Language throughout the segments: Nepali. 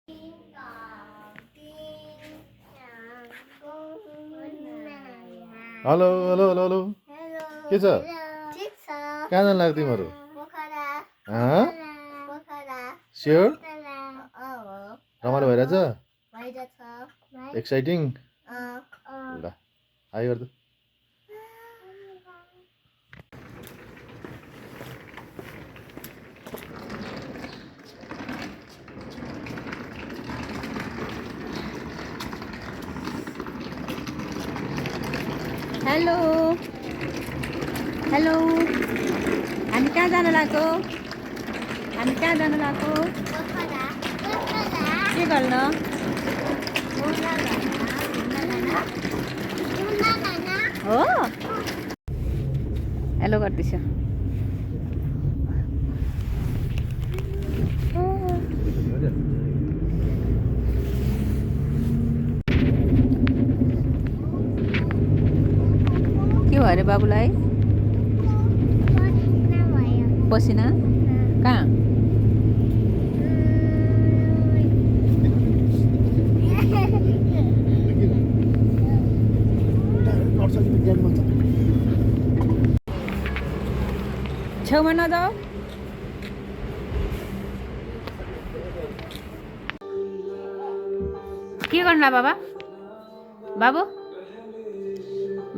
हेलो हेलो हेलो हेलो के छ ठिक छ कहाँ जानु लाग्यो तिमीहरू पोखरा पोखरा स्योर हो रमाइलो भइरहेछ भइरहेछ एक्साइटिङ ल हाई गर्दा हेलो हेलो हामी कहाँ जानु लाग्यो पोखरा के गर्न हो हेलो गर्दैछ के भयो अरे बाबुलाई पसिना कहाँ छेउमा नजाऊ के गर्नु बाबा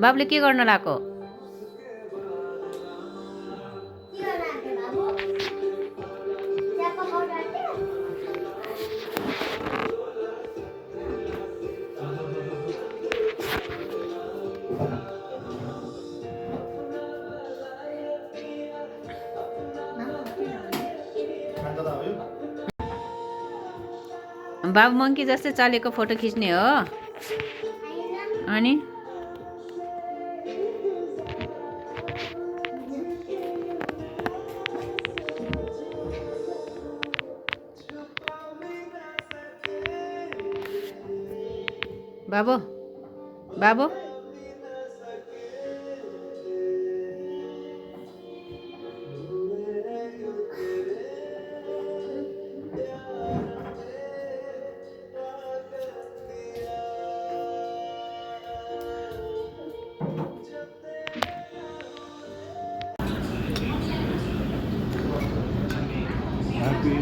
बाबुले के गर्न लाग्यो बाबु मङ्की जस्तै चलेको फोटो खिच्ने हो अनि बाबु Happy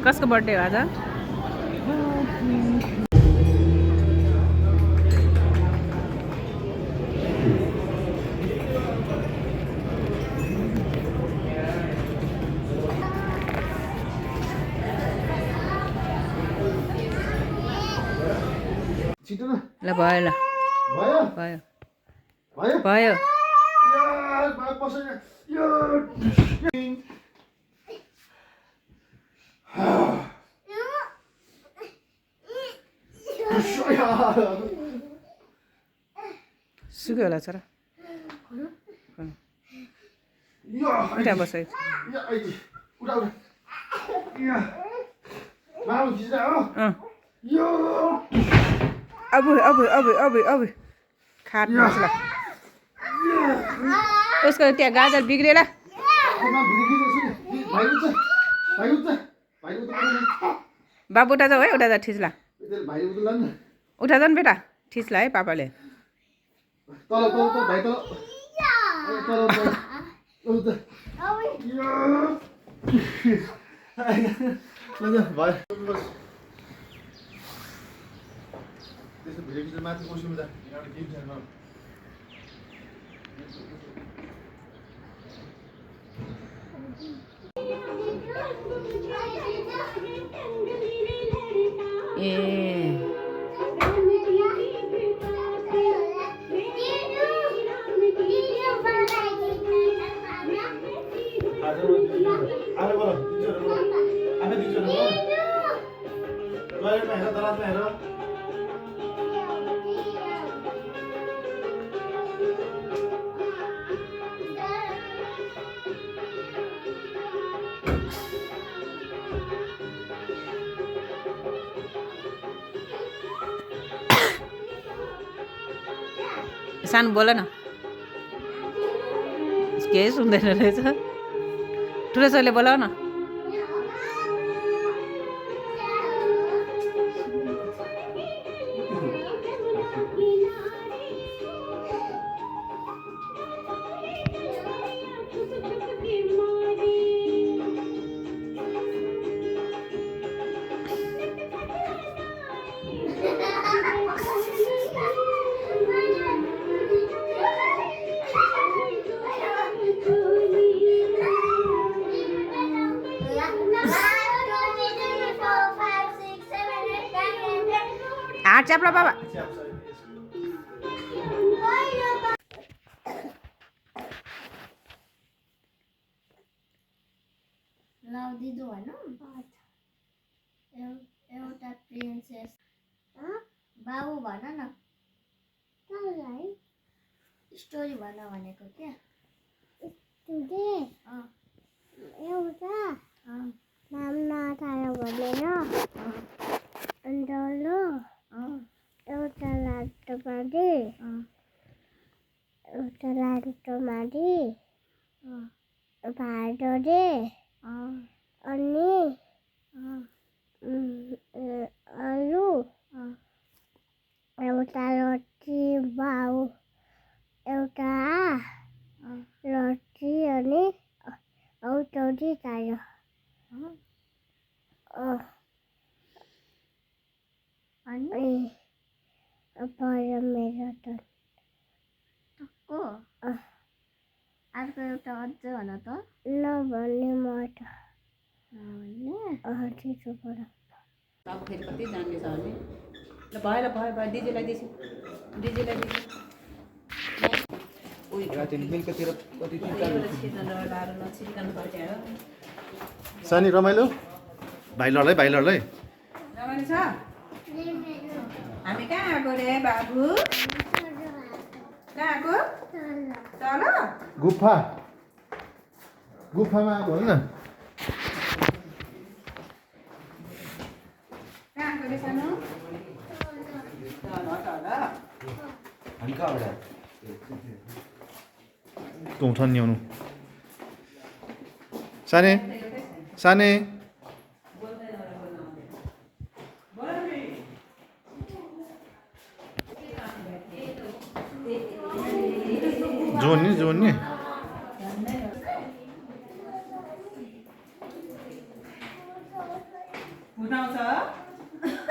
कसको बर्थडे हो आज छिटो न ल भयो ल भयो भयो भयो भयो यार भाइ पसेन यार सुक्यो होला छोरा उठा बस अब खाट मसला उसको त्यहाँ गाजर बिग्रेला बाबु उठा जाऊ है उठा जा ठिस्ला उठा जाऊ बेटा ठिस्ला है पापाले सानो बोल न केही सुन्दैन रहेछ ठुलो छोरीले बोलाऊ न हात च्याप्ला बाबा दिदो भनौँ एउटा प्रिन्सेस बाबु भन न स्टोरी भन भनेको क्या एउटा नाम नटायो भनेर अन्डलो एउटा लाटो माडी भाडोले अनि अरू एउटा रोटी बाउ एउटा रोटी अनि औटौटी चाहियो अनि भयो मेरो त अर्को एउटा अझ भन त नभन्ने म त छिटोबाट अब फेरि कति जान्ने छ भने ल भयो भयो डिजेलाई दिन्छु सानी रमाइलो भाइलहरूलाई रमाइलो छ हामी कहाँ आएको रे बाबु कहाँ आएको तल गुफामा आएको होइन कहाँ आएको रे सानो तल उठाउनु ल्याउनु साने जोड्ने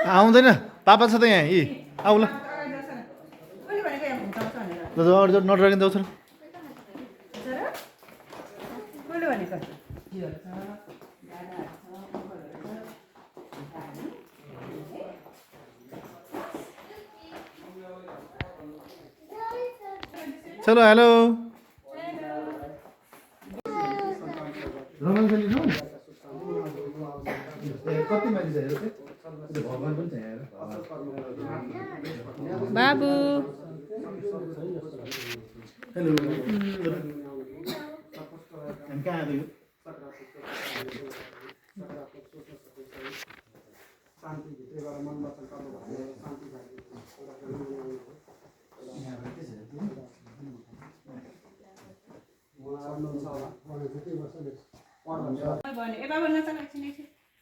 आउँदैन पापा छ त यहाँ यी आऊ ल नटराकिन जाउँछ चलो हेलो रमाइलो छ नि कति मान्छे छ भगवान पनि छ यहाँ बाबु हेलो हामी कहाँ आएको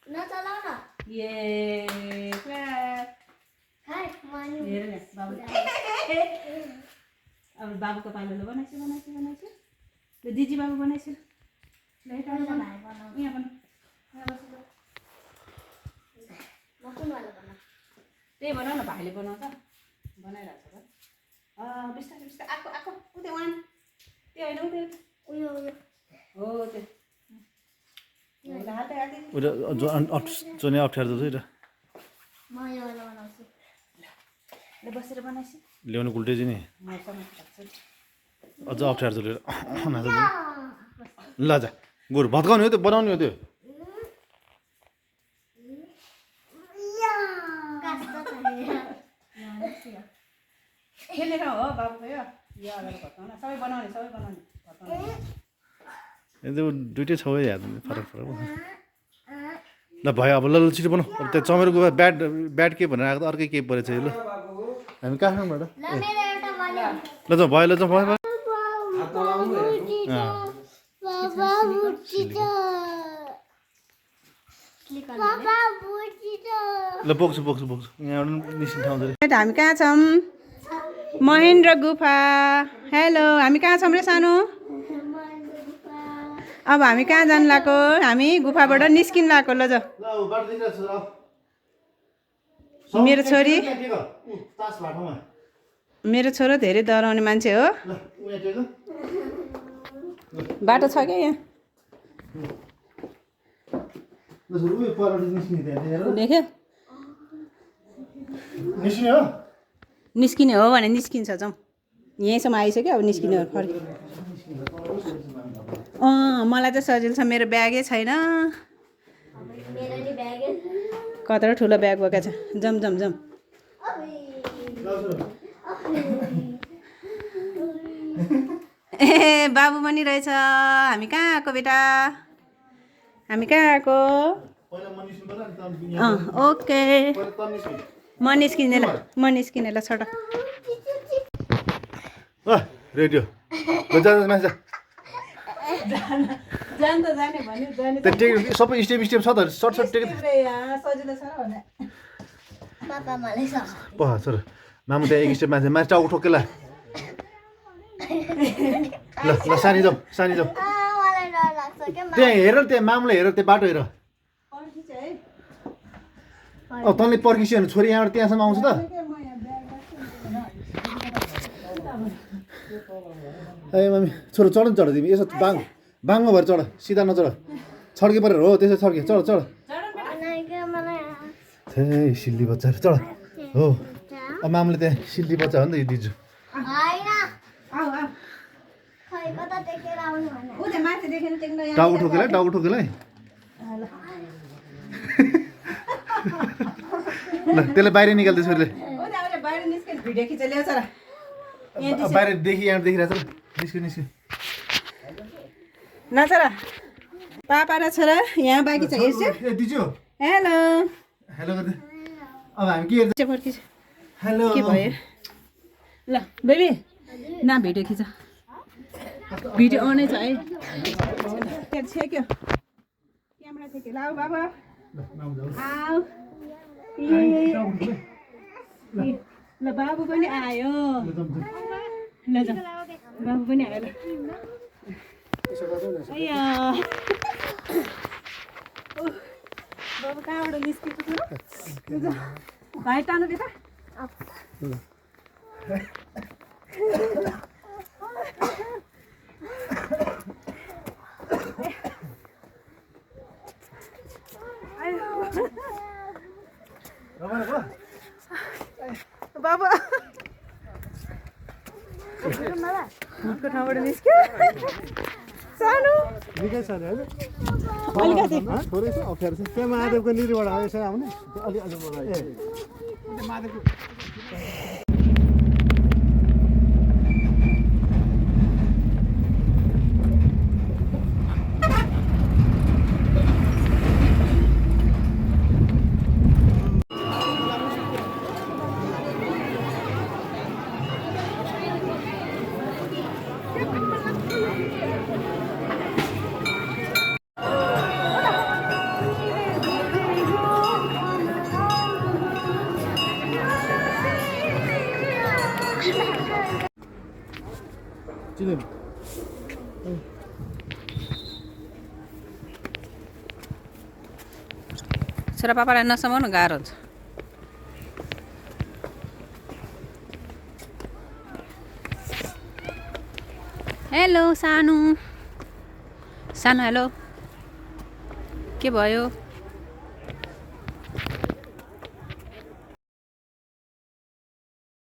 नचलाउ न अब बाबुको पालोले बनाइछु त्यो दिदी बाबु बनाइछु त्यही बनाऊ न भाइले बनाउँछ बनाइरहेको छ बिस्तारै बिस्तारै आएको उतै वान त्यो होइन उयो हो त्यो जोने अप्ठ्यारो छ बसेर बनाइछु ल्याउनु गुल्टे चाहिँ नि अझ अप्ठ्यारो छ ल जा गोरु भत्काउने हो त्यो बनाउने हो त्यो खेलेर हो बाबुको यो अगाडि भत्काउन सबै बनाउने दुइटै छ याद फरक ल भयो अब ल छिटो बनाऊ अब त्यो चमेरोको ब्याट के भनेर आएको त अर्कै केही परेछ ल हामी कहाँ खाउँबाट ल भयो ल बोक्छु बोक्छु बोक्छु यहाँबाट निस्किने ठाउँ चाहिँ हामी कहाँ छौँ महेन्द्र गुफा हेलो हामी कहाँ छौँ रे सानो अब हामी कहाँ जानु लाग्यो हामी गुफाबाट निस्किनु लाग्यो ल जा मेरो छोरी मेरो छोरो धेरै डराउने मान्छे हो बाटो छ क्या यहाँ देख्यो निस्किने हो भने निस्किन्छ जाउँ यहीँसम्म आइसक्यो अब निस्किने हो फर्क मलाई त सजिलो छ मेरो ब्यागै छैन कत्रो ठुलो ब्याग बोकेको छ जाउँ जाउँ जाउँ ए बाबु पनि रहेछ हामी कहाँ आएको बेटा हामी कहाँ आएको ओके म निस्किने ल छोड रेडियो मान्छे सबै स्टेप स्टेप छ त सर्ट सर्ट टेक सर मामु त्यहाँ एक स्टेप मान्छे माथि टाउको ठोक्के ल ल सानी जाउँ त्यहाँ हेर त्यहाँ मामुलाई हेर त्यो बाटो हेर तँले पर्खिस्यो भने छोरी यहाँबाट त्यहाँसम्म आउँछ त ए मम्मी छोरो चढ नि चढ तिमी यसो बाङमा भएर चढ सिधा नचढ छड्के परेर हो त्यसो छड्के चढ सिल्ली बच्चाहरू चढ हो अब मामुले त्यहाँ सिल्ली बच्चा हो नि त यो दिजु टाउको ठोकेलाई ल त्यसलाई बाहिर निकाल्दै छोरीले बाहिर यहाँ देखिरहेछ निस्क्यो नचरा पापा र छोरा यहाँ बाँकी छ हेर्छु दिजु हेलो हेलो गर्दै अब हामी के हेर्छ हेलो के भयो ल बेबी न भिडियो खिच भिडियो अनै छ है छेक्यो क्यामेरा छेक्यो ल बाबा आऊ ल बाबु पनि आयो ल जा बाबु पनि आयो ल बाबु कहाँबाट निस्केको भाइ टानु बेटा बाबा अर्को ठाउँबाट निस्क्यो सानो निकै छ नि होइन अलिकति थोरै छ अप्ठ्यारो छ त्यहाँ महादेवको निरीबाट आएछ आउने अलि महादेवको छोरा पापालाई नसमाउनु गाह्रो हुन्छ हेलो सानो हेलो के भयो